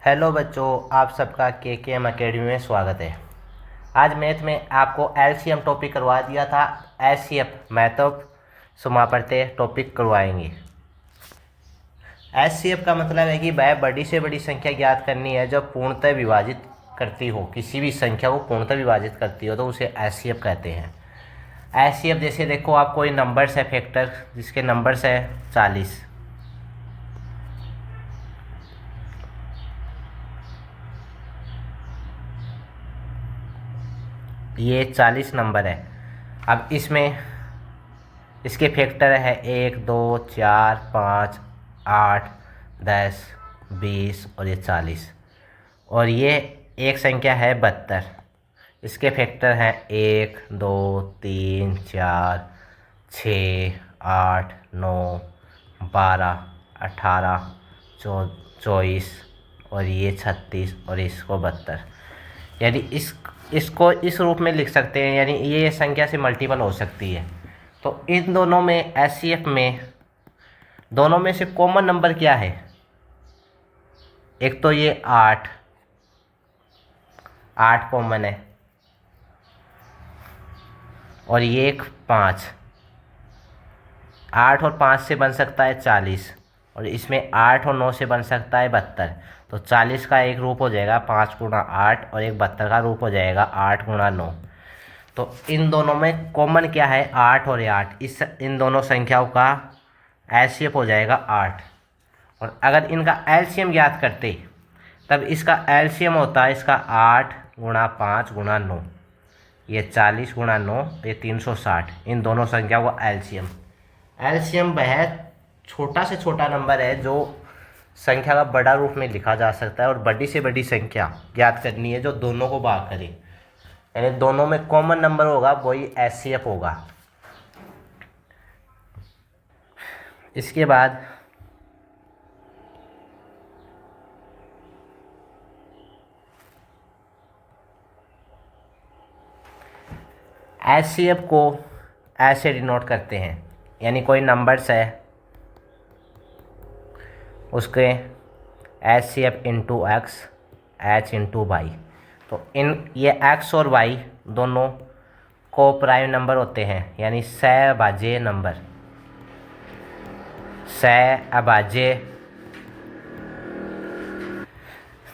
Hello बच्चों, आप सबका के एम अकेडमी में स्वागत है। आज मैथ में आपको एलसीएम टॉपिक करवा दिया था। एचसीएफ मैथड समापरते टॉपिक करवाएंगे। एचसीएफ का मतलब है कि वह बड़ी से बड़ी संख्या ज्ञात करनी है जो पूर्णतः विभाजित करती हो, किसी भी संख्या को पूर्णतः विभाजित करती हो तो उसे एचसीएफ कहते हैं। एचसीएफ जैसे देखो, आप कोई नंबर्स है फैक्टर जिसके नंबर्स है 40। ये 40 नंबर है। अब इसमें इसके फैक्टर है 1, 2, 4, 5, 8, 10, 20 और ये 40। और ये एक संख्या है 72। इसके फैक्टर हैं 1, 2, 3, 4, 6, 8, 9, 12, 18, 24 और ये 36 और इसको 72। यानी इसको इस रूप में लिख सकते हैं, यानी ये संख्या से मल्टीपल हो सकती है। तो इन दोनों में एचसीएफ में दोनों में से कॉमन नंबर क्या है? एक तो ये 8 कॉमन है और ये एक 5। 8 और 5 से बन सकता है 40 और इसमें 8 और 9 से बन सकता है 72। तो 40 का एक रूप हो जाएगा 5 गुणा 8 और एक 72 का रूप हो जाएगा 8 गुणा 9। तो इन दोनों में कॉमन क्या है? 8 और 8। इन दोनों संख्याओं का एलसीएम हो जाएगा 8। और अगर इनका एलसीएम ज्ञात करते तब इसका एलसीएम होता है इसका 8 गुणा 5 गुणा 9। ये 40 गुणा 9, ये 360। इन दोनों संख्याओं का एलसीएम वह छोटा से छोटा नंबर है जो संख्या का बड़ा रूप में लिखा जा सकता है और बड़ी से बड़ी संख्या ज्ञात करनी है जो दोनों को भाग करे, यानी दोनों में कॉमन नंबर होगा वही एचसीएफ होगा। इसके बाद एचसीएफ को ऐसे डिनोट करते हैं, यानी कोई नंबर्स है उसके HCF into X, H into Y. तो ये एक्स और वाई दोनों को प्राइम नंबर होते हैं, यानी सहभाज्य नंबर, सहभाज्य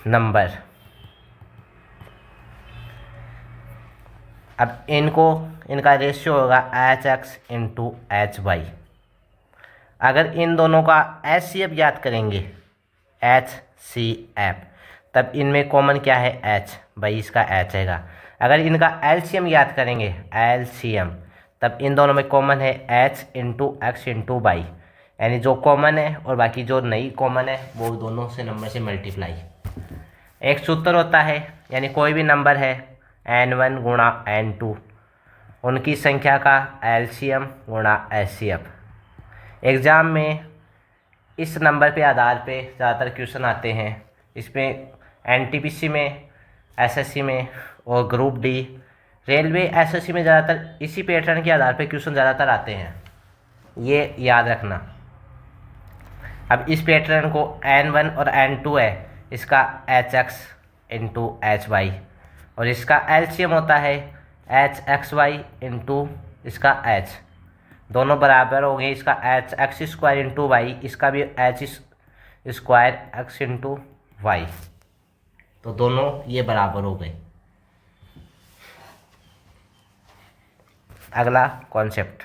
नंबर। अब इनका रेशियो होगा H X into H Y. अगर इन दोनों का एचसीएफ ज्ञात करेंगे, एच सी एफ, तब इनमें कॉमन क्या है? एच, भाई इसका एच हैगा। अगर इनका एलसीएम ज्ञात करेंगे, एलसीएम, तब इन दोनों में कॉमन है H into X into Y, यानी जो कॉमन है और बाकी जो नहीं कॉमन है वो दोनों से नंबर से मल्टीप्लाई। एक सूत्र होता है, यानी कोई भी नंबर है n1 गुणा n2, उनकी संख्या का एलसीएम गुणा एचसीएफ। एग्ज़ाम में इस नंबर पे आधार पे ज़्यादातर क्वेश्चन आते हैं। इसमें एनटीपीसी में, एसएससी में और ग्रुप डी, रेलवे एसएससी में ज़्यादातर इसी पैटर्न के आधार पे क्वेश्चन ज़्यादातर आते हैं, ये याद रखना। अब इस पैटर्न को n1 और n2 है, इसका H X into H Y, और इसका एलसीएम होता है एच एक्स वाई इंटू इसका एच, दोनों बराबर हो गए। इसका H X square into Y, इसका भी H square X into Y, तो दोनों ये बराबर हो गए। अगला कॉन्सेप्ट,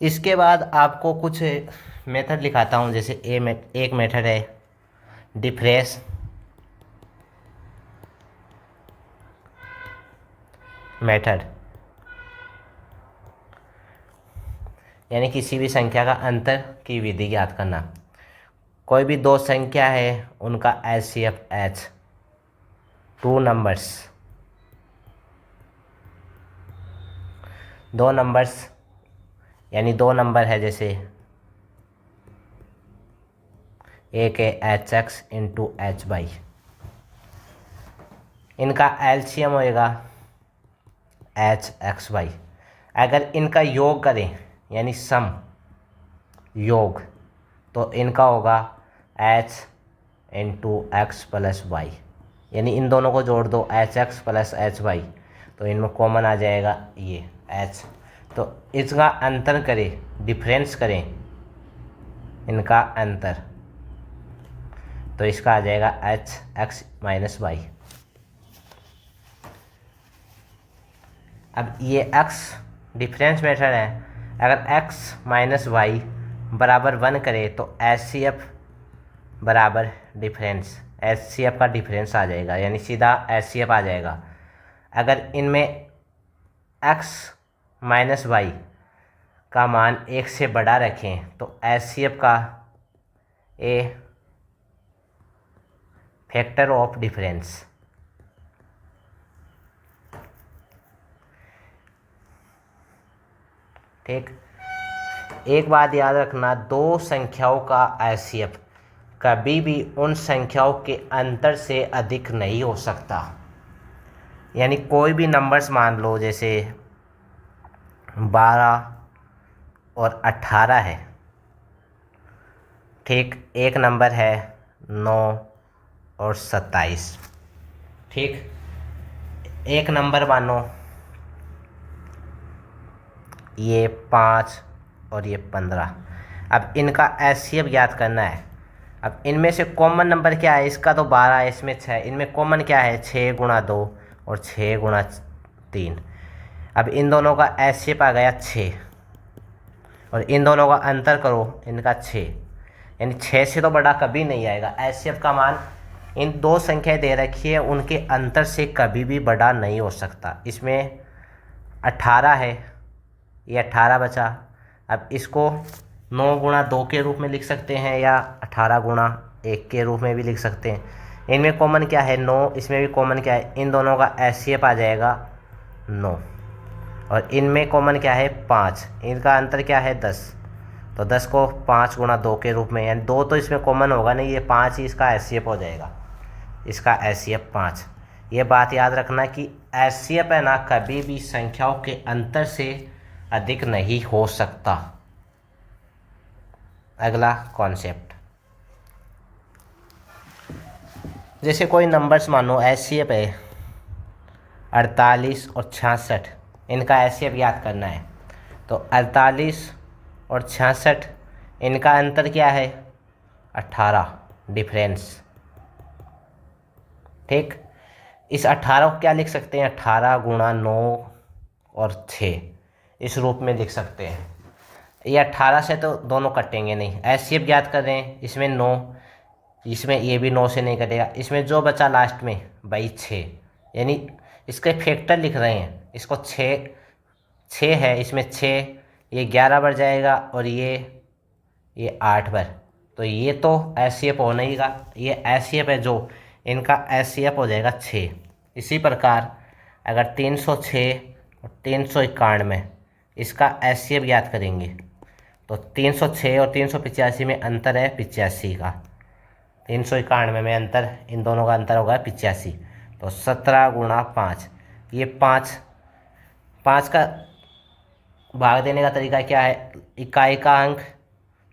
इसके बाद आपको कुछ मेथड लिखाता हूँ। जैसे एक मेथड है डिफरेंस मेथड, यानी किसी भी संख्या का अंतर की विधि ज्ञात करना। कोई भी दो संख्या है उनका एचसीएफ एच, टू नंबर्स, दो नंबर्स यानी दो नंबर है, जैसे एक है H X into H Y, इनका एलसीएम होएगा एच एक्स वाई। अगर इनका योग करें यानी सम, योग, तो इनका होगा H into X plus Y, यानी इन दोनों को जोड़ दो H X plus H Y, तो इनमें कॉमन आ जाएगा ये एच। तो इसका अंतर करें, डिफरेंस करें इनका अंतर, तो इसका आ जाएगा एच एक्स माइनस वाई। अब ये एक्स डिफरेंस मेथड है, अगर एक्स माइनस वाई बराबर 1 करे तो एच सी एफ बराबर डिफरेंस, एच सी एफ का डिफरेंस आ जाएगा, यानी सीधा एच सी एफ आ जाएगा। अगर इनमें एक्स माइनस वाई का मान 1 से बड़ा रखें तो एच सी एफ का ए फैक्टर ऑफ डिफरेंस। ठीक, एक बात याद रखना, दो संख्याओं का एचसीएफ कभी भी उन संख्याओं के अंतर से अधिक नहीं हो सकता। यानी कोई भी नंबर्स मान लो, जैसे 12 और 18 है, ठीक, एक नंबर है 9 और 27, ठीक, एक नंबर मानो ये 5 और ये 15। अब इनका एचसीएफ ज्ञात करना है। अब इनमें से कॉमन नंबर क्या है, इसका तो 12 है, इसमें 6, इनमें कॉमन क्या है 6 गुणा 2 और 6 गुणा 3। अब इन दोनों का एचसीएफ आ गया 6 और इन दोनों का अंतर करो, इनका 6, यानी 6 से तो बड़ा कभी नहीं आएगा। एचसीएफ का मान इन दो संख्याएं दे रखी है, उनके अंतर से कभी भी बड़ा नहीं हो सकता। इसमें 18 है, ये 18 बचा। अब इसको 9 गुणा 2 के रूप में लिख सकते हैं या 18 गुणा 1 के रूप में भी लिख सकते हैं। इनमें कॉमन क्या है 9, इसमें भी कॉमन क्या है, इन दोनों का एचसीएफ आ जाएगा 9 और इनमें कॉमन क्या है 5, इनका अंतर क्या है 10, तो 10 को 5 गुणा 2 के रूप में, यानी 2 तो इसमें कॉमन होगा नहीं, ये 5 ही इसका एचसीएफ हो जाएगा, इसका एचसीएफ 5। ये बात याद रखना कि एचसीएफ है ना, कभी भी संख्याओं के अंतर से अधिक नहीं हो सकता। अगला कॉन्सेप्ट, जैसे कोई नंबर्स मानो एचसीएफ है 48 और 66, इनका एचसीएफ याद करना है। तो 48 और 66 इनका अंतर क्या है 18, डिफरेंस, ठीक। इस 18 को क्या लिख सकते हैं, 18 गुणा 9 और 6 इस रूप में लिख सकते हैं। ये 18 से तो दोनों कटेंगे नहीं, एचसीएफ याद कर रहे हैं, इसमें 9, इसमें ये भी 9 से नहीं कटेगा, इसमें जो बचा लास्ट में भाई 6, यानी इसके फैक्टर लिख रहे हैं, इसको 6 है, इसमें 6, ये 11 बढ़ जाएगा और ये 8 बढ़, तो ये तो एचसीएफ होना ही का, ये एचसीएफ है जो इनका एचसीएफ हो जाएगा 6। इसी प्रकार अगर 306 और 391 इसका एचसीएफ याद करेंगे तो 306 और 385 में अंतर है 85 का, 391 में अंतर, इन दोनों का अंतर होगा 85, तो 17 गुणा 5, ये 5 का भाग देने का तरीका क्या है, इकाई का अंक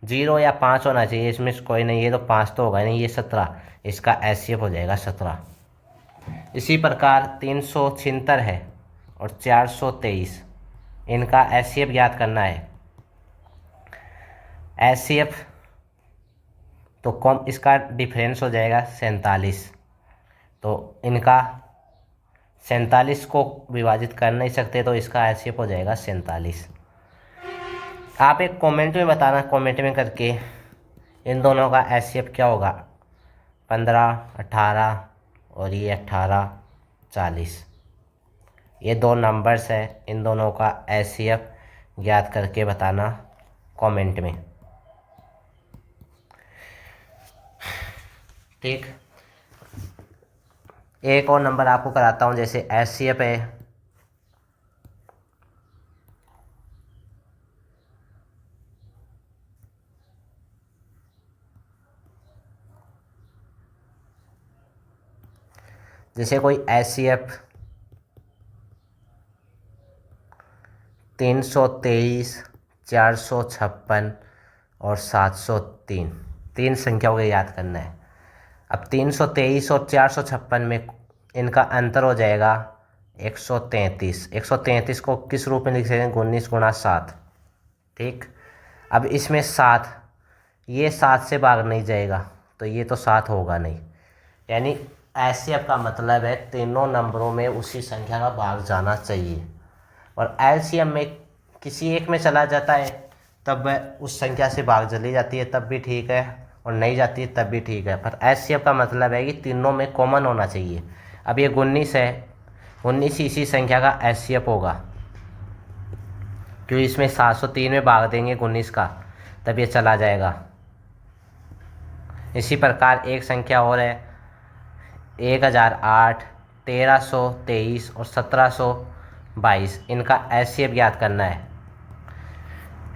0 या 5 होना चाहिए, इसमें कोई नहीं, ये तो 5 तो होगा नहीं, ये 17, इसका एचसीएफ हो जाएगा 17। इसी प्रकार 376 है और 423, इनका एचसीएफ याद करना है। एचसीएफ तो कम, इसका डिफरेंस हो जाएगा 47, तो इनका 47 को विभाजित कर नहीं सकते, तो इसका एचसीएफ हो जाएगा 47। आप एक कमेंट में बताना, कमेंट में करके इन दोनों का एचसीएफ क्या होगा, 15, 18 और ये 18, 40, ये दो नंबर्स है, इन दोनों का एचसीएफ ज्ञात करके बताना कमेंट में, ठीक। एक और नंबर आपको कराता हूँ, जैसे एचसीएफ है 323, 456 और 703, तीन संख्याओं को याद करना है। अब 323 और 456 में इनका अंतर हो जाएगा 133। 133 को किस रूप में लिख सकते हैं? 19 गुणा 7। ठीक, अब इसमें 7, ये 7 से भाग नहीं जाएगा तो ये तो 7 होगा नहीं, यानी एचसीएफ का मतलब है तीनों नंबरों में उसी संख्या का भाग जाना चाहिए। और एलसीएम में किसी एक में चला जाता है तब उस संख्या से भाग चली जाती है तब भी ठीक है, और नहीं जाती है तब भी ठीक है, पर एचसीएफ का मतलब है कि तीनों में कॉमन होना चाहिए। अब ये 19 है, 19 इसी संख्या का एचसीएफ होगा, क्योंकि इसमें 703 में भाग देंगे 19 का तब ये चला जाएगा। इसी प्रकार एक संख्या और है 1008, 1323 और 1722, इनका एचसीएफ ज्ञात करना है।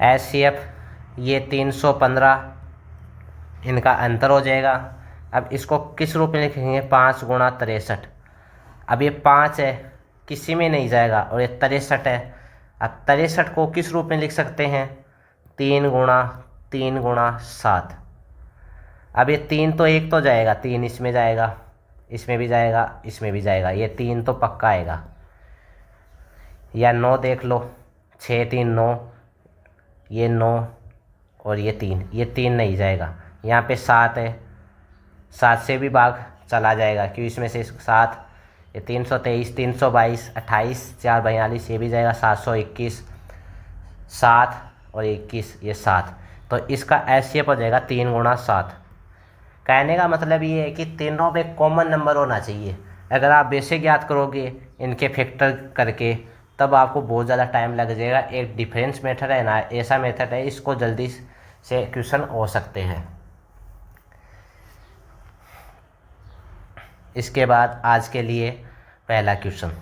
एचसीएफ ये 315, इनका अंतर हो जाएगा। अब इसको किस रूप में लिखेंगे? 5 गुणा 63। अब ये 5 है, किसी में नहीं जाएगा, और ये 63 है। अब 63 को किस रूप में लिख सकते हैं? 3 गुणा 7। अब ये 3 तो एक तो जाएगा, 3 इसमें जाएगा, इसमें भी जाएगा, इसमें भी जाएगा, ये 3 तो पक्का आएगा। या 9 देख लो, 6 3 9, ये 9 और ये 3, ये 3 नहीं जाएगा। यहाँ पे 7 है, 7 से भी भाग चला जाएगा, क्योंकि इसमें से 7, ये 323, 322, 28, 4 42, ये भी जाएगा। 721, 7 और 21, ये 7, तो इसका एचसीएफ हो जाएगा 3 गुणा 7। कहने का मतलब ये है कि तीनों में कॉमन नंबर होना चाहिए। अगर आप बेसिक याद करोगे इनके फैक्टर करके तब आपको बहुत ज़्यादा टाइम लग जाएगा। एक डिफरेंस मेथड है ना, ऐसा मेथड है, इसको जल्दी से क्वेश्चन हो सकते हैं। इसके बाद आज के लिए पहला क्वेश्चन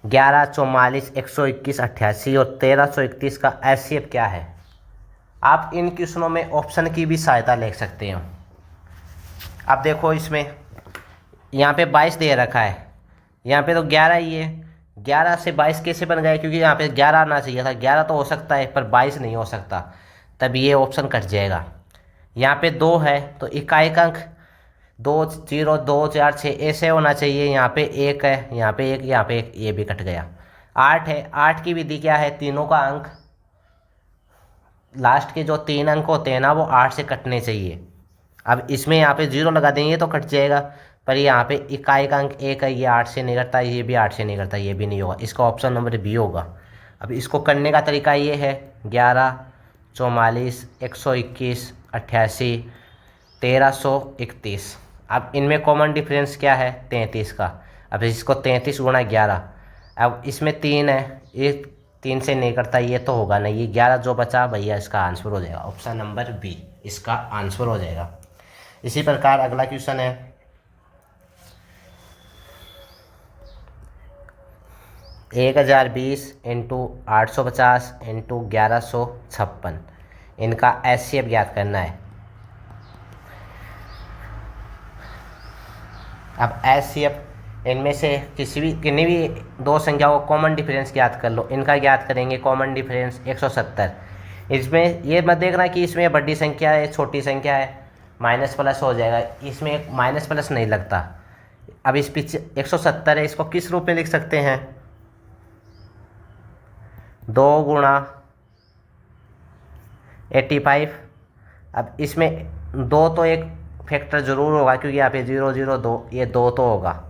11, 44, 121, 88 और 1331 का एचसीएफ क्या है? आप इन क्वेश्चनों में ऑप्शन की भी सहायता ले सकते हो। अब देखो, इसमें यहाँ पे 22 दे रखा है, यहाँ पे तो 11 ही है। 11 से 22 कैसे बन गए? क्योंकि यहाँ पे 11 आना चाहिए था। 11 तो हो सकता है पर 22 नहीं हो सकता, तब ये ऑप्शन कट जाएगा। यहाँ पे 2 है तो इकाई अंक 2 0 2 4 6 ऐसे होना चाहिए। यहाँ पे 1 है, यहाँ पे 1, यहाँ पे 1, ये भी कट गया। 8 है, 8 की विधि क्या है? तीनों का अंक, लास्ट के जो 3 अंक होते हैं ना वो 8 से कटने चाहिए। अब इसमें यहाँ पे 0 लगा देंगे तो कट जाएगा, पर यहाँ पे इकाई का अंक 1 है, ये 8 से नहीं करता, ये भी 8 से नहीं करता, ये भी नहीं होगा। इसका ऑप्शन नंबर बी होगा। अब इसको करने का तरीका ये है 11, 44, 121, 88, 1331। अब इनमें कॉमन डिफरेंस क्या है? 33 का। अब इसको 33 गुणा 11, अब इसमें 3 है, ये 3 से नहीं करता, ये तो होगा नहीं। ये 11 जो बचा भैया इसका आंसर हो जाएगा, ऑप्शन नंबर बी इसका आंसर हो जाएगा। इसी प्रकार अगला क्वेश्चन है 1020 इंटू 850 इंटू 1156, इनका एचसीएफ ज्ञात करना है। अब एचसीएफ इनमें से किन्हीं भी दो संख्याओं को कॉमन डिफरेंस ज्ञात कर लो। इनका ज्ञात करेंगे कॉमन डिफरेंस 170। इसमें ये मत देखना कि इसमें बड़ी संख्या है छोटी संख्या है, माइनस प्लस हो जाएगा, इसमें माइनस प्लस नहीं लगता। अब इस पीछे 170 है, इसको किस रूप में लिख सकते हैं? 2 गुणा 85। अब इसमें 2 तो एक फैक्टर ज़रूर होगा, क्योंकि यहाँ पे 0 0 2, ये 2 तो होगा।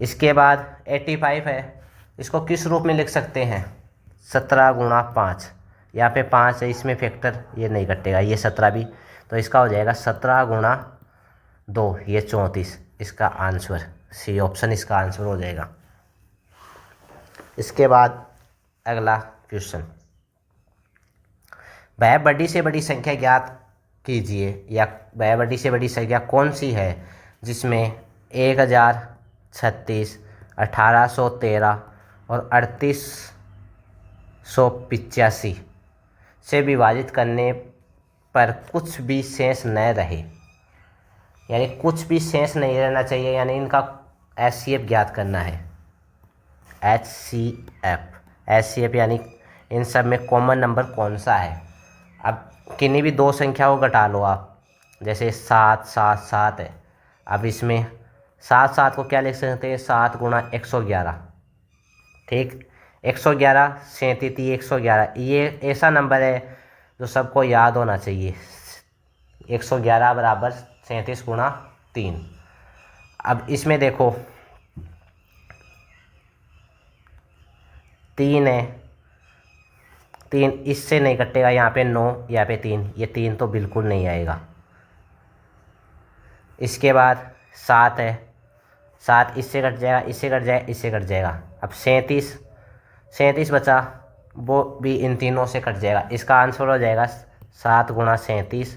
इसके बाद 85 है, इसको किस रूप में लिख सकते हैं? 17 गुणा 5। यहाँ पे 5 है, इसमें फैक्टर ये नहीं कटेगा, ये 17 भी, तो इसका हो जाएगा 17 गुणा 2, ये 34। इसका आंसर सी ऑप्शन इसका आंसर हो जाएगा। इसके बाद अगला क्वेश्चन, वह बड़ी से बड़ी संख्या ज्ञात कीजिए, या वह बड़ी से बड़ी संख्या कौन सी है जिसमें 1036, 1813 और 3885 से विभाजित करने पर कुछ भी शेष न रहे, यानी कुछ भी शेष नहीं रहना चाहिए, यानी इनका एचसीएफ ज्ञात करना है। एचसीएफ यानी इन सब में कॉमन नंबर कौन सा है? अब किन्हीं भी दो संख्या को घटा लो आप, जैसे 7 7 7 है। अब इसमें 7 7 को क्या लिख सकते हैं, 7 गुणा 111, ठीक। 111 37 111, ये ऐसा नंबर है जो सबको याद होना चाहिए। 111 बराबर 37 गुणा 3। अब इसमें देखो 3 है, 3 इससे नहीं कटेगा, यहाँ पे 9, यहाँ पे 3, ये 3 तो बिल्कुल नहीं आएगा। इसके बाद 7 है, 7 इससे कट जाएगा, इससे कट जाएगा, इससे कट जाएगा। अब 37, 37 बचा, वो भी इन तीनों से कट जाएगा। इसका आंसर हो जाएगा 7 गुणा 37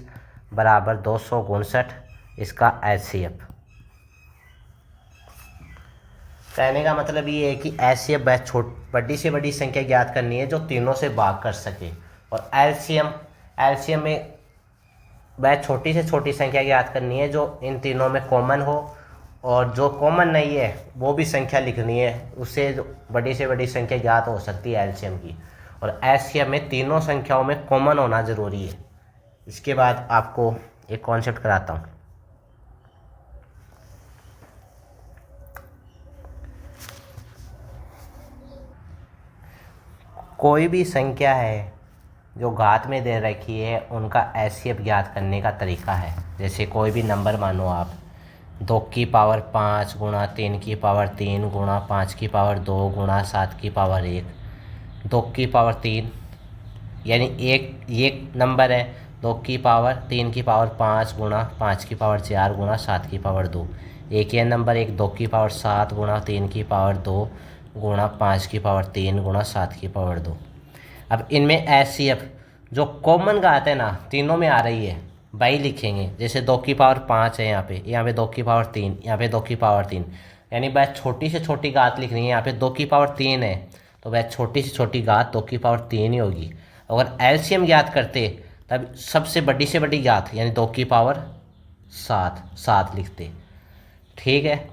बराबर 259, इसका HCF। कहने का मतलब ये है कि HCF बड़ी से बड़ी संख्या ज्ञात करनी है जो तीनों से भाग कर सके, और एलसीएम में वह छोटी से छोटी संख्या ज्ञात करनी है जो इन तीनों में कॉमन हो, और जो कॉमन नहीं है वो भी संख्या लिखनी है, उससे जो बड़ी से बड़ी संख्या ज्ञात हो सकती है एलसीएम की। और एलसीएम में तीनों संख्याओं में कॉमन होना ज़रूरी है। इसके बाद आपको एक कॉन्सेप्ट कराता हूँ। कोई भी संख्या है जो घात में दे रखी है, उनका एचसीएफ ज्ञात करने का तरीका है। जैसे कोई भी नंबर मानो आप 2 की पावर 5 गुणा 3 की पावर 3 गुणा 5 की पावर 2 गुणा 7 की पावर 1, 2 की पावर 3, यानी एक नंबर है 2 की पावर 3 की पावर 5 गुणा 5 की पावर 4 गुणा 7 की पावर 2। एक ये नंबर एक 2 की पावर 7 गुणा 3 की पावर 2 गुणा 5 की पावर 3 गुणा 7 की पावर 2। अब इनमें एचसीएफ जो कॉमन घात है ना, तीनों में आ रही है, वही लिखेंगे। जैसे 2 की पावर 5 है, यहाँ पे 2 की पावर 3, यहाँ पे 2 की पावर 3, यानी वह छोटी से छोटी घात लिखनी है। यहाँ पे 2 की पावर 3 है तो वह छोटी से छोटी घात 2 की पावर 3 ही होगी। अगर एलसीएम ज्ञात करते तब सबसे बड़ी से बड़ी घात यानी 2 की पावर 7 लिखते, ठीक है।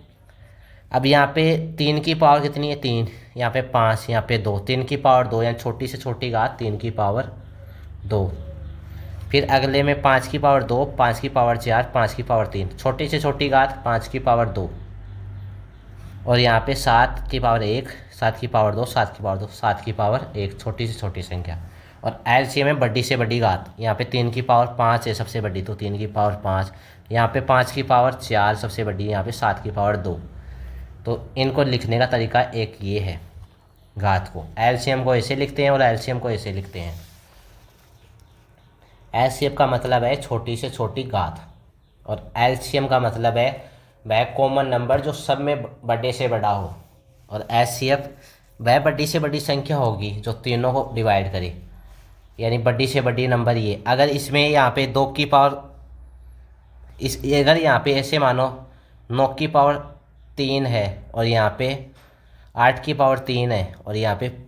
अब यहाँ पे 3 की पावर कितनी है, 3, यहाँ पे 5, यहाँ पे 2, 3 की पावर 2, यानी छोटी से छोटी घात 3 की पावर 2। फिर अगले में 5 की पावर 2, 5 की पावर 4, 5 की पावर 3, छोटी से छोटी घात 5 की पावर 2। और यहाँ पे 7 की पावर 1, 7 की पावर 2, 7 की पावर 2, 7 की पावर 1, छोटी से छोटी संख्या। और एलसीएम में बड़ी से बड़ी घात, यहाँ पे 3 की पावर 5 है सबसे बड़ी, तो 3 की पावर 5, यहाँ पे 5 की पावर 4 सबसे बड़ी, यहाँ पे 7 की पावर 2। तो इनको लिखने का तरीका एक ये है, घात को एलसीएम को ऐसे लिखते हैं और एलसीएम को ऐसे लिखते हैं। एचसीएफ का मतलब है छोटी से छोटी घात, और एलसीएम का मतलब है वह कॉमन नंबर जो सब में बड़े से बड़ा हो, और एचसीएफ वह बड़ी से बड़ी संख्या होगी जो तीनों को डिवाइड करे, यानी बड़ी से बड़ी नंबर ये। अगर इसमें यहाँ पे 2 की पावर अगर यहाँ पे ऐसे मानो 9 की पावर 3 है और यहाँ पे 8 की पावर 3 है और यहाँ पे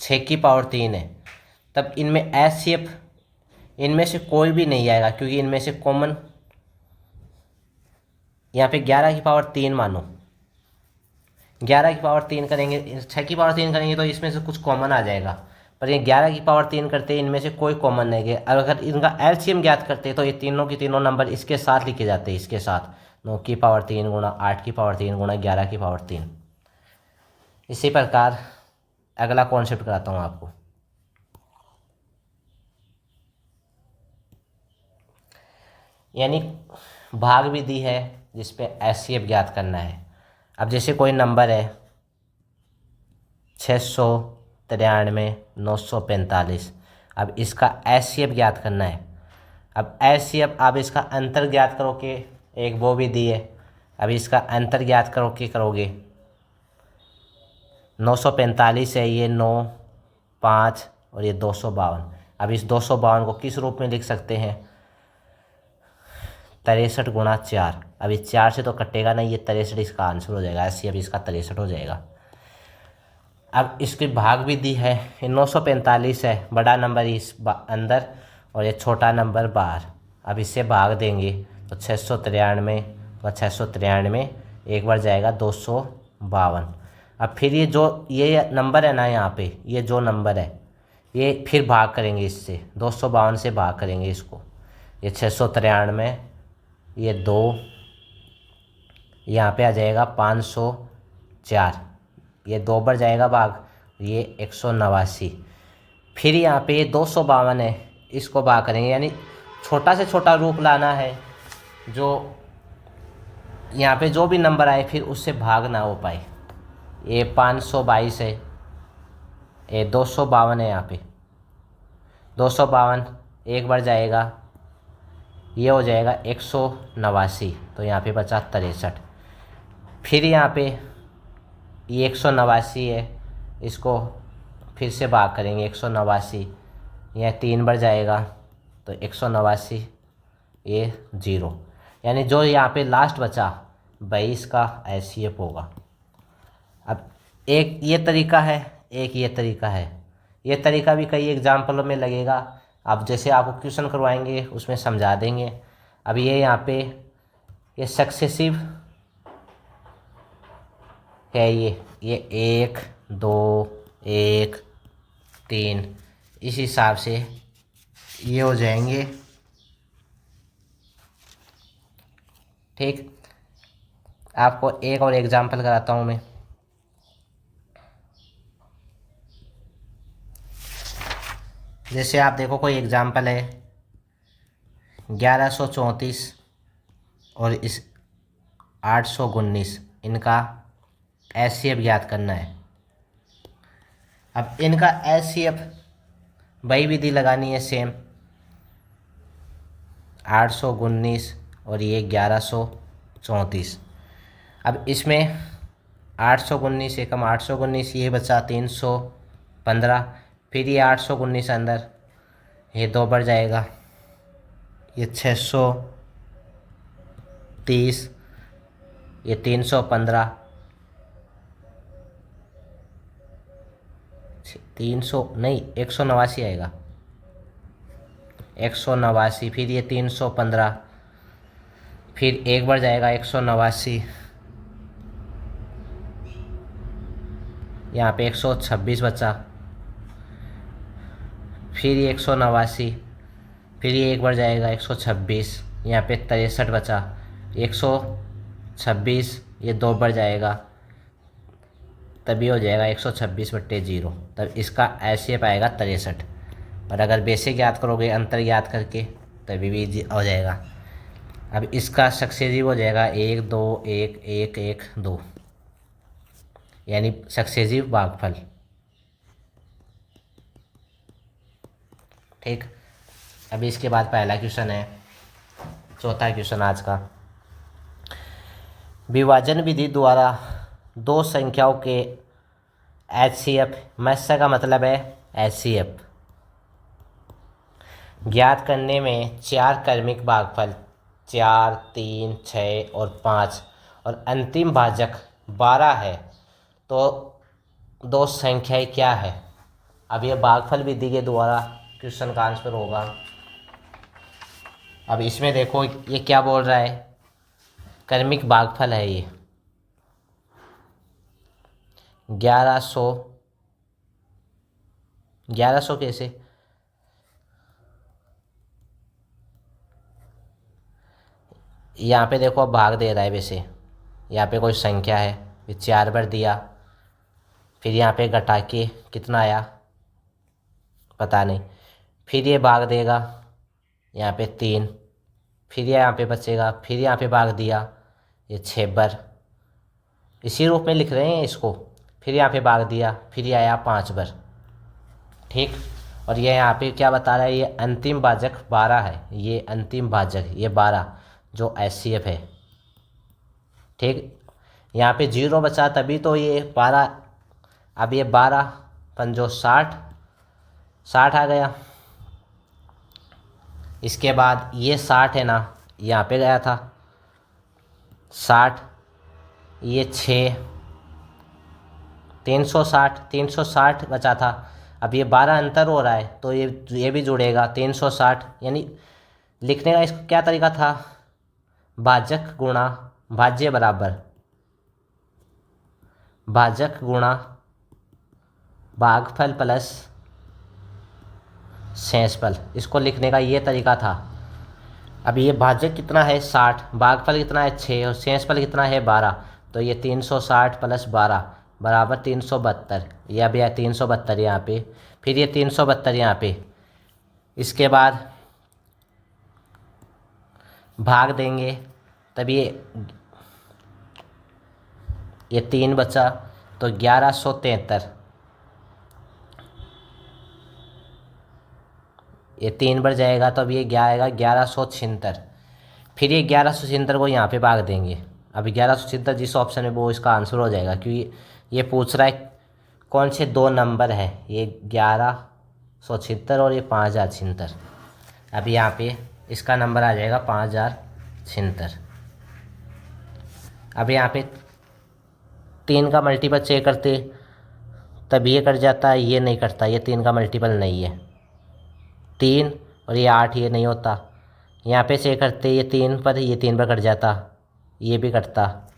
6 की पावर 3 है, तब इनमें एचसीएफ इनमें से कोई भी नहीं आएगा, क्योंकि इनमें से कॉमन यहाँ पे 11 की पावर 3 मानो, 11 की पावर 3 करेंगे, 6 की पावर 3 करेंगे तो इसमें से कुछ कॉमन आ जाएगा। पर ये 11 की पावर 3 करते इनमें से कोई कॉमन नहीं है। अगर इनका एलसीएम ज्ञात करते तो ये तीनों की तीनों नंबर इसके साथ लिखे जाते हैं, इसके साथ 9 की पावर 3 गुणा 8 की पावर 3 गुणा 11 की पावर 3। इसी प्रकार अगला कॉन्सेप्ट कराता हूँ आपको। यानी भाग विधि है जिस पे एचसीएफ ज्ञात करना है। अब जैसे कोई नंबर है 693,945, अब इसका एचसीएफ ज्ञात करना है। अब एचसीएफ आप इसका अंतर ज्ञात करोगे, एक वो विधि है। अब इसका अंतर ज्ञात करोगे 945 है, ये 9 5 और ये 252। अब इस 252 को किस रूप में लिख सकते हैं, 63 गुणा 4। अब इस 4 से तो कटेगा नहीं, ये 63 इसका आंसर हो जाएगा, ऐसे अब इसका 63 हो जाएगा। अब इसकी भाग विधि है, 945 है बड़ा नंबर इस अंदर और ये छोटा नंबर बाहर। अब इससे भाग देंगे तो 693 और 693 एक बार जाएगा 252। अब फिर ये जो ये नंबर है ना, यहाँ पे ये जो नंबर है ये फिर भाग करेंगे इससे, 252 से भाग करेंगे इसको, ये 693, ये 2, यहाँ पे आ जाएगा 504, ये 2 बार जाएगा भाग, ये 189। फिर यहाँ पे 252 है, इसको भाग करेंगे, यानी छोटा से छोटा रूप लाना है, जो यहाँ पे जो भी नंबर आए फिर उससे भाग ना हो पाए। ये 522 है, ये 252 है, यहाँ पे 252 एक बार जाएगा, ये हो जाएगा 189, तो यहाँ पे बचा 63। फिर यहाँ पे ये 189 है, इसको फिर से भाग करेंगे, 189 यह 3 बार जाएगा, तो 189 ये 0, यानी जो यहाँ पे लास्ट बचा 22 का HCF होगा। अब एक ये तरीका है, एक ये तरीका है, ये तरीका भी कई एग्जाम्पलों में लगेगा, अब जैसे आपको क्वेश्चन करवाएंगे उसमें समझा देंगे। अब ये यहाँ पे ये सक्सेसिव है, ये 1 2 1 3 इस हिसाब से ये हो जाएंगे। ठीक, आपको एक और एग्जांपल कराता हूँ मैं। जैसे आप देखो कोई एग्जांपल है 1134 और इस 819, इनका HCF ज्ञात करना है। अब इनका HCF वही विधि लगानी है सेम, 819 और ये 1134। अब इसमें 819 एकम 819, ये बचा 315, फिर ये 819 अंदर, ये 2 बार जाएगा, ये 630, ये 315, 300 नहीं 189 आएगा, 189, फिर ये 315, फिर एक बार जाएगा 189, यहाँ पे 126 बचा, फिर ये 189, फिर ये एक बार जाएगा 126, यहाँ पे 63 बचा, 126 ये 2 बार जाएगा, तभी हो जाएगा 126/0, तब इसका HCF आएगा 63। और अगर बेसिक याद करोगे अंतर याद करके तभी भी हो जाएगा। अब इसका सक्सेसिव हो जाएगा 1 2 1 1 1 2, यानी सक्सेसिव भागफल। ठीक, अभी इसके बाद पहला क्वेश्चन है, चौथा क्वेश्चन आज का। विभाजन विधि द्वारा दो संख्याओं के HCF, मैथ्स का मतलब है HCF ज्ञात करने में 4 क्रमिक भागफल 4 3 6 और 5 और अंतिम भाजक 12 है, तो दो संख्याएं क्या है। अब ये भागफल विधि के द्वारा क्वेश्चन का आंसर होगा। अब इसमें देखो ये क्या बोल रहा है, क्रमिक भागफल है ये 1100 कैसे, यहाँ पे देखो अब भाग दे रहा है, वैसे यहाँ पे कोई संख्या है, फिर 4 बार दिया, फिर यहाँ पे घटा के कितना आया पता नहीं, फिर ये भाग देगा यहाँ पे 3, फिर यहाँ पे बचेगा, फिर यहाँ पे भाग दिया, ये 6 बार, इसी रूप में लिख रहे हैं इसको, फिर यहाँ पे भाग दिया, फिर ये आया 5 बार। ठीक, और ये यहाँ पे क्या बता रहा है, ये अंतिम भाजक 12 है, ये अंतिम भाजक ये 12 जो HCF है। ठीक, यहाँ पे 0 बचा तभी तो ये 12, अब ये 12 पंजो 60 आ गया। इसके बाद ये 60 है ना, यहाँ पे गया था 60, ये 6 360 बचा था। अब ये 12 अंतर हो रहा है तो ये भी जुड़ेगा 360, यानी लिखने का इसका क्या तरीका था, भाजक गुणा भाज्य बराबर भाजक गुणा भागफल प्लस शेषफल, इसको लिखने का ये तरीका था। अब ये भाज्य कितना है 60, भागफल कितना है 6 और शेषफल कितना है 12, तो ये 360 प्लस 12 बराबर 372। ये अभी है 372 यहाँ पे, फिर ये 372 यहाँ पे। इसके बाद भाग देंगे, तब ये 3 बचा, तो 1173। ये 3 बढ़ जाएगा तो अब ये क्या आएगा 1176। फिर ये 1176 को यहाँ पे भाग देंगे। अब 1176 जिस ऑप्शन में वो इसका आंसर हो जाएगा, क्योंकि ये पूछ रहा है कौन से दो नंबर है, ये 1176 और ये 5076। अब यहाँ पे इसका नंबर आ जाएगा 5076। अब यहाँ पे 3 का मल्टीपल चेक करते तब ये कट जाता है, ये नहीं कटता, ये 3 का मल्टीपल नहीं है 3, और ये 8 ये नहीं होता। यहाँ पे चेक करते ये 3 पर, ये 3 पर कट जाता, ये भी कटता।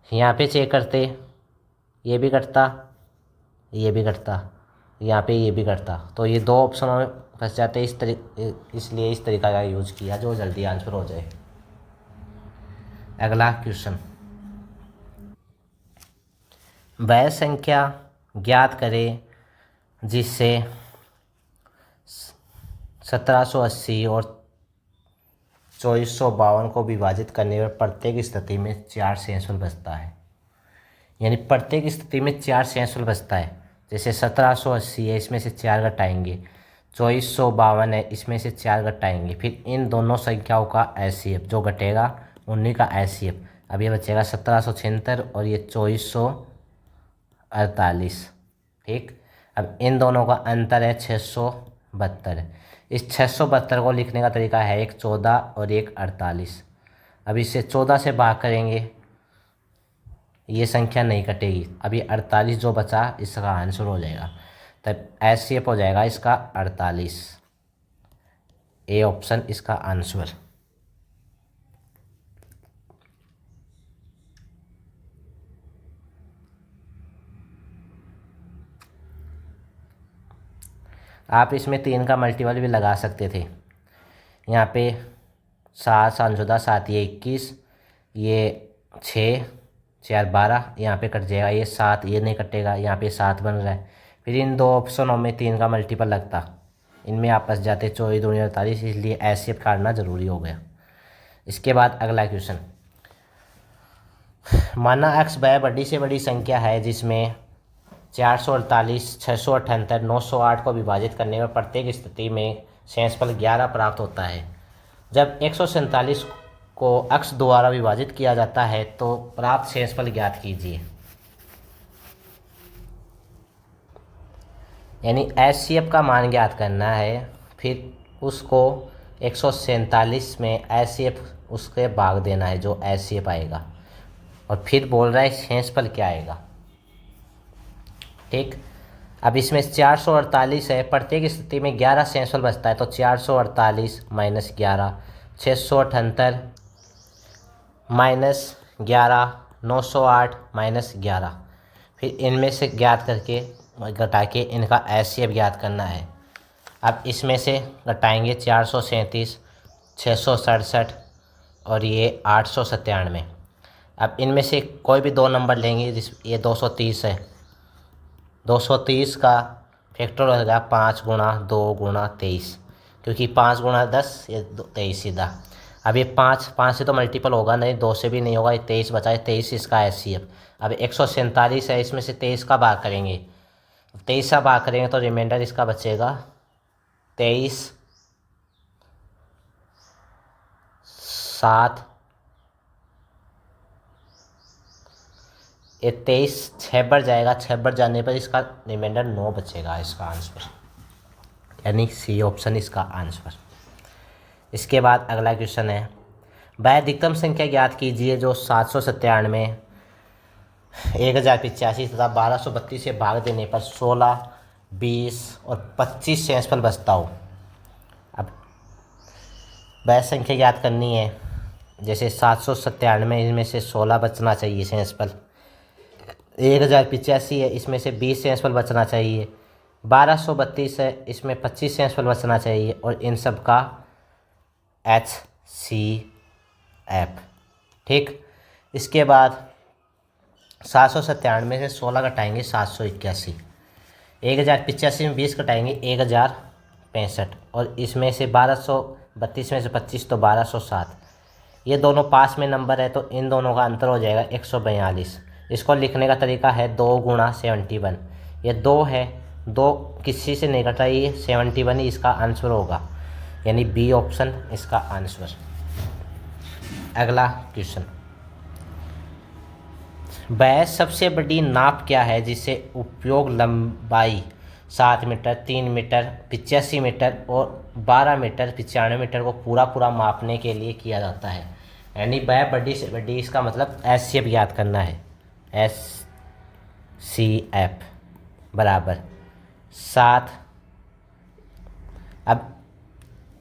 यहाँ पे चेक करते ये भी कटता, ये भी कटता, यहाँ पे ये भी कटता। तो ये दो ऑप्शनों में फंस जाते, इसलिए इस तरीका का यूज किया जो जल्दी आंसर हो जाए। अगला क्वेश्चन, वह संख्या ज्ञात करें जिससे 1780 और 2452 को विभाजित करने पर प्रत्येक स्थिति में 4 शेषफल बचता है। यानी प्रत्येक स्थिति में 4 शेषफल बचता है। जैसे 1780 है, इसमें से 4 घटाएंगे, 2452 है, इसमें से 4 घटाएंगे, फिर इन दोनों संख्याओं का एचसीएफ जो घटेगा उन्हीं का एचसीएफ। अब ये बचेगा 1776 और ये 2448। ठीक, अब इन दोनों का अंतर है 672। इस 672 को लिखने का तरीका है एक 14 और एक 48। अब इसे 14 से भाग करेंगे, ये संख्या नहीं कटेगी। अब ये 48 जो बचा इसका आंसर हो जाएगा, तब एचसीएफ हो जाएगा इसका 48। ए ऑप्शन इसका आंसर। आप इसमें 3 का मल्टीपल भी लगा सकते थे। यहाँ पे 7 7 14 7 ये 21, ये 6 4 12, यहाँ पे कट जाएगा, ये 7 ये नहीं कटेगा, यहाँ पे 7 बन रहा है। फिर इन दो ऑप्शनों में 3 का मल्टीपल लगता, इनमें आपस जाते 24 दूनी 48, इसलिए एचसीएफ काटना ज़रूरी हो गया। इसके बाद अगला क्वेश्चन, माना एक्स वह बड़ी से बड़ी संख्या है जिसमें 448 678 908 को विभाजित करने पर प्रत्येक स्थिति में शेषफल 11 प्राप्त होता है। जब 147 को x द्वारा विभाजित किया जाता है तो प्राप्त शेषफल ज्ञात कीजिए। यानी एचसीएफ का मान ज्ञात करना है, फिर उसको 147 में एचसीएफ उसके भाग देना है जो एचसीएफ आएगा, और फिर बोल रहा है शेषफल क्या आएगा। ठीक, अब इसमें 448 है, प्रत्येक स्थिति में 11 शेषफल बचता है, तो 448 माइनस 11 678 माइनस 11 908 माइनस 11, फिर इनमें से ज्ञात करके घटा के इनका एचसीएफ ज्ञात करना है। अब इसमें से घटाएंगे 437 667 और ये 897। अब इनमें से कोई भी दो नंबर लेंगे, ये 230 है, 230 का फैक्टर हो जाएगा 5 गुणा 2 गुणा 23, क्योंकि 5 गुणा 10 ये 23 सीधा। अब ये 5 से तो मल्टीपल होगा नहीं, 2 से भी नहीं होगा, ये 23 बचा है, 23 इसका एचसीएफ। अब 147 है, इसमें से 23 का भाग करेंगे, 23 का भाग करेंगे तो रिमाइंडर इसका बचेगा 23 7, ये 23 6 बढ़ जाएगा, 6 बढ़ जाने पर इसका रिमाइंडर 9 बचेगा इसका आंसर, यानी सी ऑप्शन इसका आंसर। इसके बाद अगला क्वेश्चन है, वह अधिकतम संख्या ज्ञात कीजिए जो 797 1085 तथा 1232 से भाग देने पर 16 20 और 25 शेषफल बचता हो। अब वह संख्या ज्ञात करनी है, जैसे 797 इनमें से 16 बचना चाहिए शेषफल, 1085 है, इसमें से 20 शेषफल बचना चाहिए, 1232 है, इसमें 25 सेंसिबल बचना चाहिए और इन सब का HCF। ठीक, इसके बाद 797 से 16 घटाएंगे 781, 1085 में 20 घटाएंगे 1065, और इसमें से 1232 में से 25 तो 1207। ये दोनों पास में नंबर है तो इन दोनों का अंतर हो जाएगा 142। इसको लिखने का तरीका है 2 गुणा 71। ये 2 है, 2 किसी से नहीं घटा, ये 71 ही इसका आंसर होगा, यानी बी ऑप्शन इसका आंसर। अगला क्वेश्चन, वह सबसे बड़ी नाप क्या है जिसे उपयोग लंबाई 7 मीटर, 3 मीटर, 85 मीटर और 12 मीटर, 95 मीटर को पूरा मापने के लिए किया जाता है। यानी वह बड़ी से बड़ी, इसका मतलब HCF याद करना है। HCF बराबर 7। अब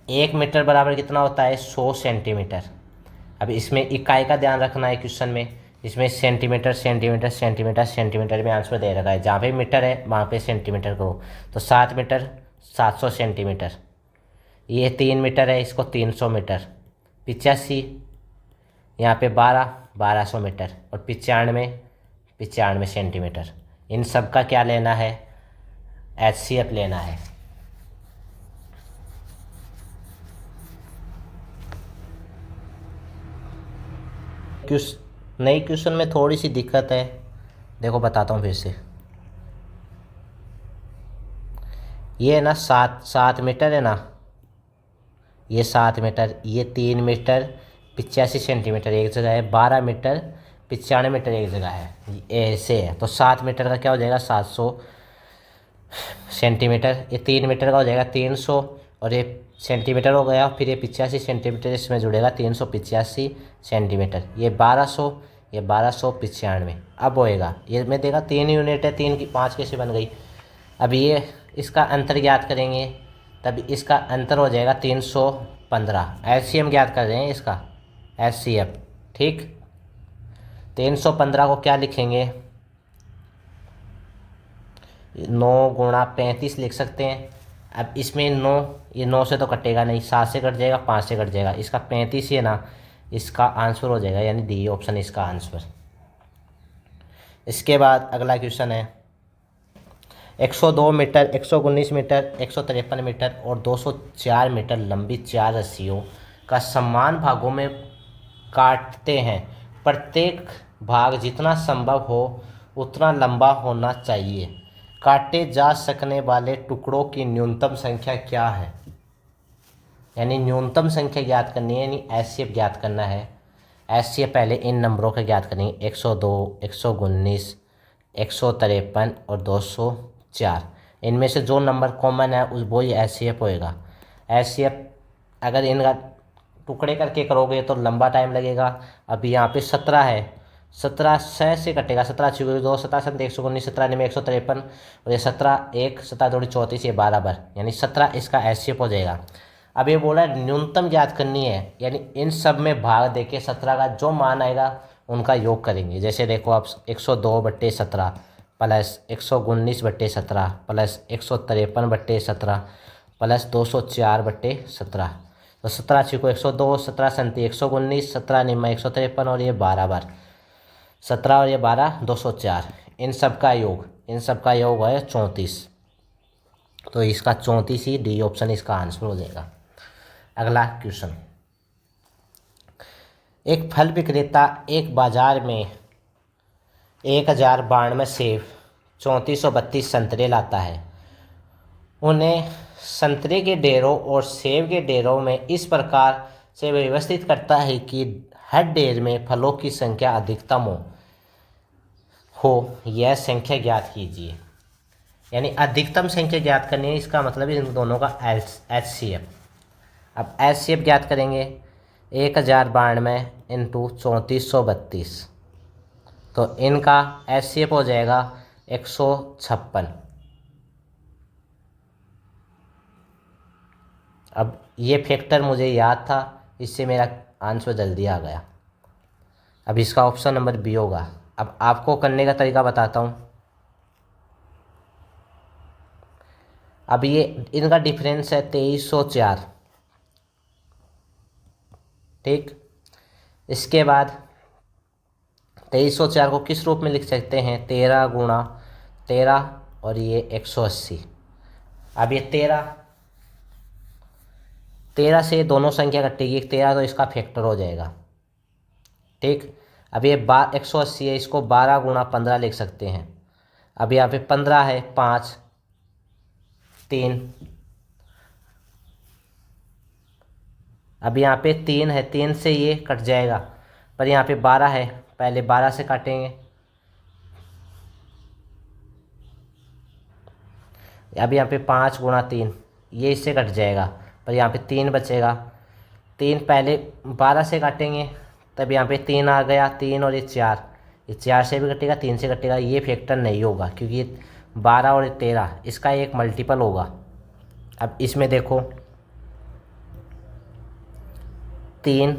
1 मीटर बराबर कितना होता है? 100 सेंटीमीटर। अब इसमें इकाई का ध्यान रखना है क्वेश्चन में, इसमें सेंटीमीटर सेंटीमीटर सेंटीमीटर सेंटीमीटर में आंसर दे रखा है, जहाँ पे मीटर है वहाँ पे सेंटीमीटर करो। तो 7 मीटर 700 सेंटीमीटर, ये 3 मीटर है, इसको 300 मीटर, 85 यहाँ पे 1200 मीटर और 95 सेंटीमीटर। इन सब का क्या लेना है? HCF लेना है। नई क्वेश्चन में थोड़ी सी दिक्कत है, देखो बताता हूँ फिर से। ये ना 7 मीटर है ना, ये 7 मीटर, ये 3 मीटर 85 सेंटीमीटर एक जगह है, 12 मीटर 95 मीटर एक जगह है, ऐसे है। तो 7 मीटर का क्या हो जाएगा? 700 सेंटीमीटर। ये 3 मीटर का हो जाएगा 300, और ये सेंटीमीटर हो गया, फिर ये 85 सेंटीमीटर इसमें जुड़ेगा, 385 सेंटीमीटर। ये 1200, ये 1295। अब होएगा, ये में देगा 3 यूनिट है, 3 की 5 कैसे बन गई? अब ये इसका अंतर ज्ञात करेंगे, तब इसका अंतर हो जाएगा 315। LCM ज्ञात कर रहे हैं इसका, HCF। ठीक, 315 को क्या लिखेंगे? 9 गुणा 35 लिख सकते हैं। अब इसमें 9, ये 9 से तो कटेगा नहीं, 7 से कट जाएगा, 5 से कट जाएगा, इसका 35 ही है ना, इसका आंसर हो जाएगा, यानी डी ऑप्शन इसका आंसर। इसके बाद अगला क्वेश्चन है, 102 मीटर, 119 मीटर, 153 मीटर और 204 मीटर लंबी 4 रस्सियों का समान भागों में काटते हैं। प्रत्येक भाग जितना संभव हो उतना लंबा होना चाहिए। काटे जा सकने वाले टुकड़ों की न्यूनतम संख्या क्या है? यानी न्यूनतम संख्या ज्ञात करनी है, यानी HCF ज्ञात करना है। HCF पहले इन नंबरों के ज्ञात करेंगे, 102, 119, 153 और 204। इनमें से जो नंबर कॉमन है उस वो ही HCF होएगा। HCF अगर इनका टुकड़े करके करोगे तो लंबा टाइम लगेगा। अभी यहाँ पे 17 है, 17 6 से कटेगा, 17 छः 2, 17 7 119, 17 9 153 और ये 17 1 17 2 34, ये 12 बार, यानी 17 इसका HCF हो जाएगा। अब ये बोला न्यूनतम ज्ञात करनी है, यानी इन सब में भाग देके 17 का जो मान आएगा उनका योग करेंगे। जैसे देखो आप 102/17 प्लस 119/17 प्लस 153/17 प्लस 204/17। तो 17 छः को 102, 17 सन्ती 119, 17 निम्मा 153 और ये 12 बार, 17 और ये 12 204। इन सब का योग है 34। तो इसका 34 ही डी ऑप्शन इसका आंसर हो जाएगा। अगला क्वेश्चन, एक फल विक्रेता एक बाजार में 1092 सेब, 3432 संतरे लाता है। उन्हें संतरे के ढेरों और सेब के ढेरों में इस प्रकार से व्यवस्थित करता है कि हर ढेर में फलों की संख्या अधिकतम हो। यह संख्या ज्ञात कीजिए। यानी अधिकतम संख्या ज्ञात करनी है, इसका मतलब इन दोनों का HCF। अब HCF ज्ञात करेंगे, 1092 इंटू 3432, तो इनका HCF हो जाएगा 156। अब ये फैक्टर मुझे याद था, इससे मेरा आंसर जल्दी आ गया। अब इसका ऑप्शन नंबर बी होगा। अब आपको करने का तरीका बताता हूँ। अब ये इनका डिफरेंस है 2304। ठीक, इसके बाद 2304 को किस रूप में लिख सकते हैं? 13 गुणा 13 और ये 180। अब ये 13 से दोनों संख्या कटेगी, 13 तो इसका फैक्टर हो जाएगा। ठीक, अब ये 180 है, इसको 12 गुणा 15 लिख सकते हैं। अब यहाँ पे 15 है, 5 3, अब यहाँ पे 3 है, 3 से ये कट जाएगा, पर यहाँ पे 12 है, पहले 12 से काटेंगे। अब यहाँ पे 5 गुणा 3, ये इससे कट जाएगा, पर यहाँ पे 3 बचेगा। 3 पहले 12 से काटेंगे, तब यहाँ पे 3 आ गया, 3 और ये 4, ये 4 से भी कटेगा, 3 से कटेगा। ये फैक्टर नहीं होगा क्योंकि ये 12 और 13 इसका एक मल्टीपल होगा। अब इसमें देखो 3,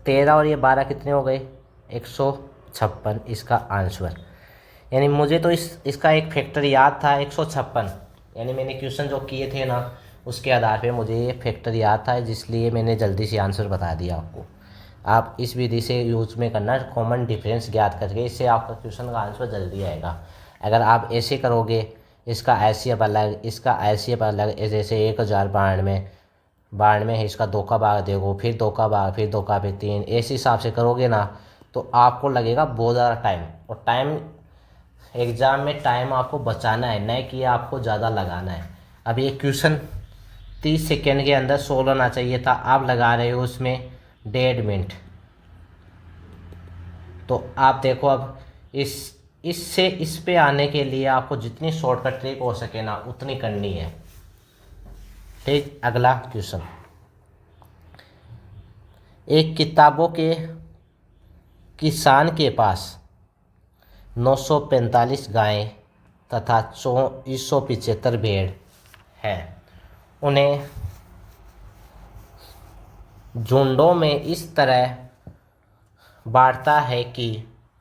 13 और ये 12 कितने हो गए? 156 इसका आंसर। यानी मुझे तो इसका एक फैक्टर याद था 156, यानी मैंने क्वेश्चन जो किए थे ना उसके आधार पे मुझे ये फैक्टर याद था, जिसलिए मैंने जल्दी से आंसर बता दिया आपको। आप इस विधि से यूज में करना, कॉमन डिफरेंस ज्ञात करके, इससे आपका क्वेश्चन का आंसर जल्दी आएगा। अगर आप ऐसे करोगे, इसका एचसीएफ अलग, इसका एचसीएफ अलग, जैसे 1092 है, इसका 2 का भाग देखो, फिर 2 का भाग, फिर 2 का फिर 3, इस हिसाब से करोगे ना तो आपको लगेगा बहुत ज़्यादा टाइम। और टाइम एग्ज़ाम में टाइम आपको बचाना है, न कि आपको ज़्यादा लगाना है। अब ये क्वेश्चन 30 सेकेंड के अंदर सोल्व होना चाहिए था, आप लगा रहे हो उसमें 1.5 मिनट। तो आप देखो, अब इससे इस पे आने के लिए आपको जितनी शॉर्टकट ट्रिक हो सके ना उतनी करनी है। ठीक, अगला क्वेश्चन, एक किताबों के किसान के पास 945 गायें तथा 2475 भेड़ है। उन्हें झुंडों में इस तरह बांटता है कि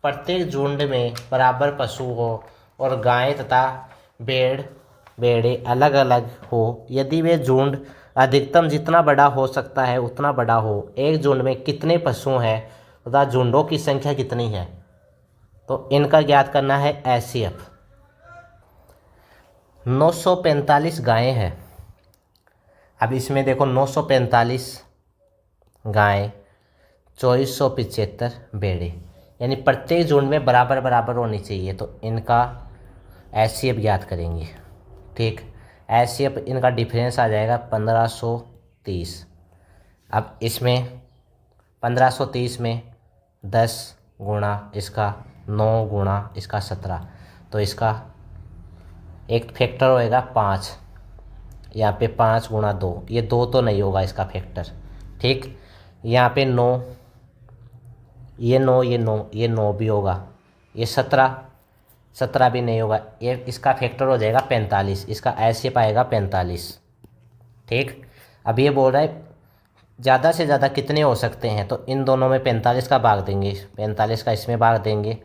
प्रत्येक झुंड में बराबर पशु हो और गायें तथा भेड़ें अलग अलग हो। यदि वे झुंड अधिकतम जितना बड़ा हो सकता है उतना बड़ा हो, एक झुंड में कितने पशु हैं तथा झुंडों की संख्या कितनी है? तो इनका ज्ञात करना है एचसीएफ। 945 गायें हैं। अब इसमें देखो 945 गायें, 2475 भेड़ें, यानी प्रत्येक झुंड में बराबर बराबर होनी चाहिए। तो इनका एचसीएफ ज्ञात करेंगे। ठीक, एचसीएफ इनका डिफरेंस आ जाएगा 1530। अब इसमें 1530 में 10 गुणा इसका 9 गुणा इसका 17, तो इसका एक फैक्टर होएगा 5। यहाँ पे 5 गुणा 2, ये 2 तो नहीं होगा इसका फैक्टर। ठीक, यहाँ पे 9, ये 9, ये 9, ये 9 भी होगा, ये 17 भी नहीं होगा, ये इसका फैक्टर हो जाएगा 45, इसका एचसीएफ आएगा 45। ठीक, अब ये बोल रहा है ज़्यादा से ज़्यादा कितने हो सकते हैं, तो इन दोनों में 45 का भाग देंगे, 45 का इसमें भाग देंगे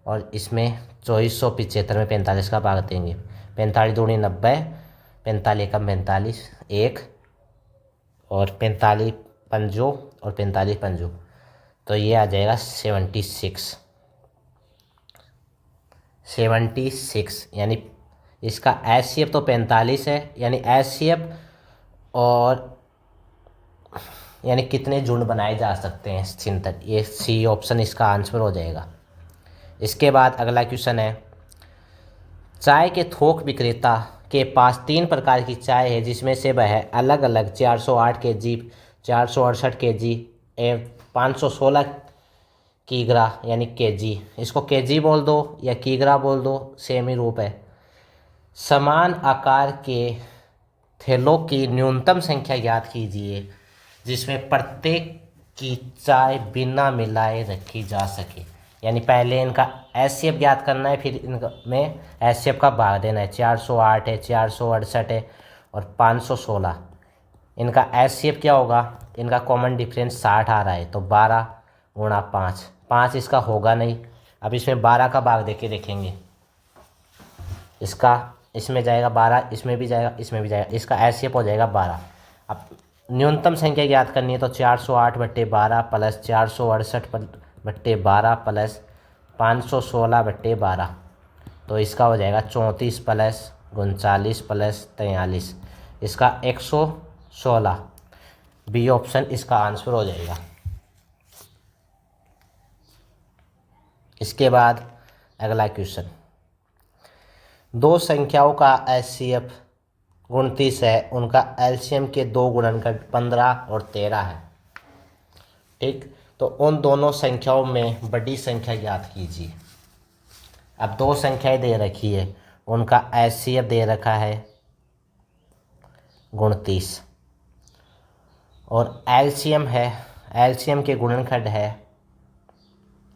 और इसमें 2475 में 45 का भाग देंगे। 45 दूनी 90, 45 कम 45, 1 और 45 पंजो और 45 पंजो, तो ये आ जाएगा 76। यानी इसका एचसीएफ तो 45 है, यानी एचसीएफ और यानी कितने झुंड बनाए जा सकते हैं चिंतन, ये सी ऑप्शन इसका आंसर हो जाएगा। इसके बाद अगला क्वेश्चन है, चाय के थोक विक्रेता के पास 3 प्रकार की चाय है जिसमें से वह अलग अलग 408 kg, 468 kg एवं 516 किग्रा यानी केजी, इसको केजी बोल दो या किग्रा बोल दो, सेम ही रूप है। समान आकार के थैलों की न्यूनतम संख्या ज्ञात कीजिए जिसमें प्रत्येक की चाय बिना मिलाए रखी जा सके। यानी पहले इनका एचसीएफ ज्ञात करना है, फिर इनका में एचसीएफ का भाग देना है। 408 है, 468 है और 516। इनका एचसीएफ क्या होगा? इनका कॉमन डिफरेंस 60 आ रहा है, तो 12 गुणा 5 इसका होगा नहीं। अब इसमें 12 का भाग देके देखेंगे। इसका इसमें जाएगा 12, इसमें भी जाएगा, इसमें भी जाएगा, इसका एचसीएफ हो जाएगा 12। अब न्यूनतम संख्या ज्ञात करनी है तो 408/12 प्लस 468/12 प्लस 516/12, तो इसका हो जाएगा 34 प्लस 39 प्लस 43, इसका 116। बी ऑप्शन इसका आंसर हो जाएगा। इसके बाद अगला क्वेश्चन, दो संख्याओं का एचसीएफ 29 है, उनका एलसीएम के दो गुणनखंड 15 और 13 है। ठीक, तो उन दोनों संख्याओं में बड़ी संख्या ज्ञात कीजिए। अब दो संख्याएं दे रखी है, उनका एचसीएफ दे रखा है 29 और एलसीएम है, एलसीएम के गुणनखंड है,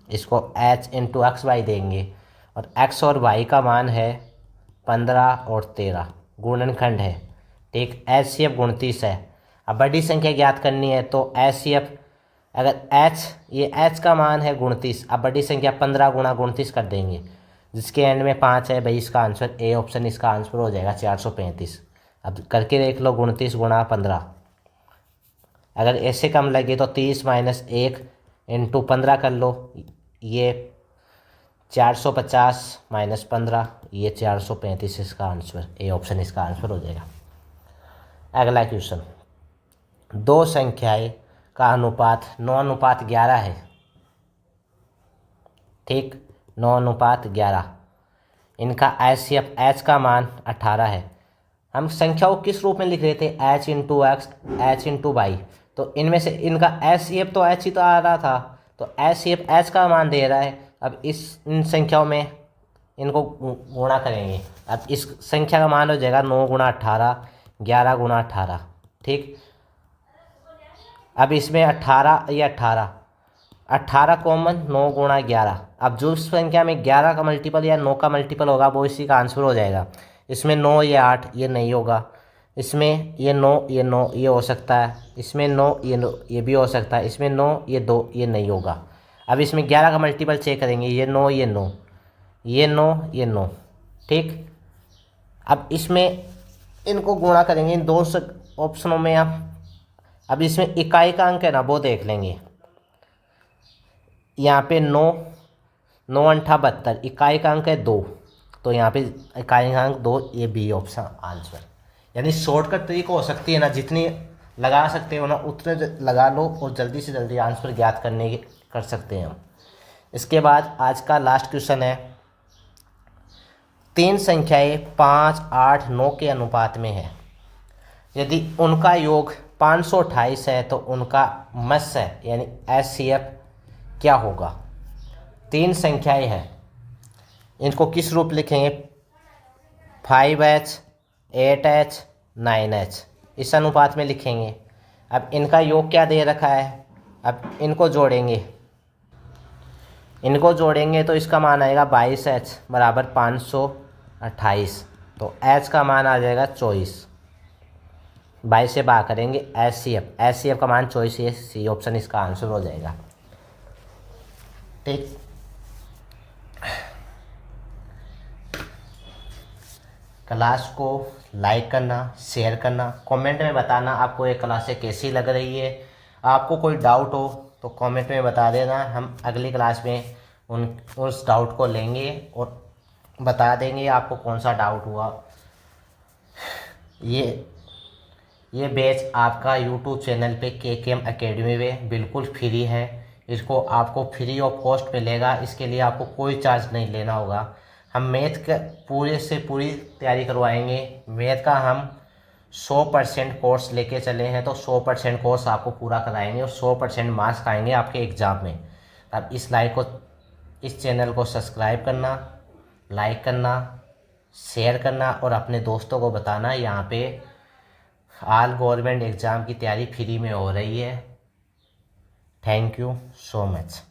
इसको h इंटू एक्स वाई देंगे और x और y का मान है 15 और 13, गुणनखंड है। ठीक, एचसीएफ 29 है। अब बड़ी संख्या ज्ञात करनी है तो एचसीएफ, अगर h, ये h का मान है 29, अब बड़ी संख्या 15 गुणा 29 कर देंगे, जिसके एंड में 5 है, भाई इसका आंसर ए ऑप्शन इसका आंसर हो जाएगा 435। अब करके देख लो 29 गुणा 15, अगर ऐसे कम लगे तो 30 माइनस 1 इंटू 15 कर लो, ये 450 माइनस 15, ये 435 इसका आंसर, ए ऑप्शन इसका आंसर हो जाएगा। अगला क्वेश्चन, दो संख्याएं का अनुपात 9:11 है। ठीक, 9:11, इनका एचसीएफ h का मान 18 है। हम संख्याओं किस रूप में लिख रहे थे, h into X, h into Y, तो इनमें से इनका एचसीएफ तो h ही तो आ रहा था, तो एचसीएफ h का मान दे रहा है। अब इन संख्याओं में इनको गुणा करेंगे, अब इस संख्या का मान हो जाएगा 9 गुणा 18, 11 गुणा 18। ठीक, अब इसमें 18, ये 18 कॉमन, 9 गुणा 11, अब जो संख्या में 11 का मल्टीपल या 9 का मल्टीपल होगा वो इसी का आंसर हो जाएगा। इसमें 9 ये 8 ये नहीं होगा, इसमें ये 9 ये 9 ये हो सकता है, इसमें 9 ये भी हो सकता है, इसमें 9 ये 2 ये नहीं होगा। अब इसमें 11 का मल्टीपल चेक करेंगे, ये 9 ये 9 ये 9 ये 9। ठीक, अब इसमें इनको गुणा करेंगे इन दो ऑप्शनों में आप। अब इसमें इकाई का अंक है ना, वो देख लेंगे। यहाँ पे 9, 9 अंठा 72, इकाई का अंक है 2, तो यहाँ पे इकाई का अंक 2, ये बी ऑप्शन आंसर। यानी शॉर्टकट तरीका हो सकती है ना, जितनी लगा सकते हो ना उतने लगा लो और जल्दी से जल्दी आंसर ज्ञात करने की कर सकते हैं हम। इसके बाद आज का लास्ट क्वेश्चन है, तीन संख्याएं 5, 8, 9 के अनुपात में है। यदि उनका योग 528 है तो उनका मस्य यानी एचसीएफ क्या होगा। तीन संख्याएं हैं, इनको किस रूप लिखेंगे, 5h, 8h, 9h, इस अनुपात में लिखेंगे। अब इनका योग क्या दे रखा है, अब इनको जोड़ेंगे तो इसका मान आएगा 22h बराबर 528, तो h का मान आ जाएगा 24। 22 से भाग करेंगे, एचसीएफ का मान 24 है, सी ऑप्शन इसका आंसर हो जाएगा। ठीक, क्लास को लाइक करना, शेयर करना, कमेंट में बताना आपको ये क्लासें कैसी लग रही है। आपको कोई डाउट हो तो कमेंट में बता देना, हम अगली क्लास में उस डाउट को लेंगे और बता देंगे आपको कौन सा डाउट हुआ। ये बैच आपका यूट्यूब चैनल पे KKM एकेडमी में बिल्कुल फ्री है। इसको आपको फ्री ऑफ कॉस्ट मिलेगा, इसके लिए आपको कोई चार्ज नहीं लेना होगा। हम मैथ का पूरे से पूरी तैयारी करवाएंगे। मैथ का हम 100% कोर्स लेके चले हैं, तो 100% कोर्स आपको पूरा कराएंगे और 100% मार्क्स आएंगे आपके एग्ज़ाम में। अब इस चैनल को सब्सक्राइब करना, लाइक करना, शेयर करना और अपने दोस्तों को बताना यहाँ पे ऑल गवर्नमेंट एग्ज़ाम की तैयारी फ्री में हो रही है। Thank you so much.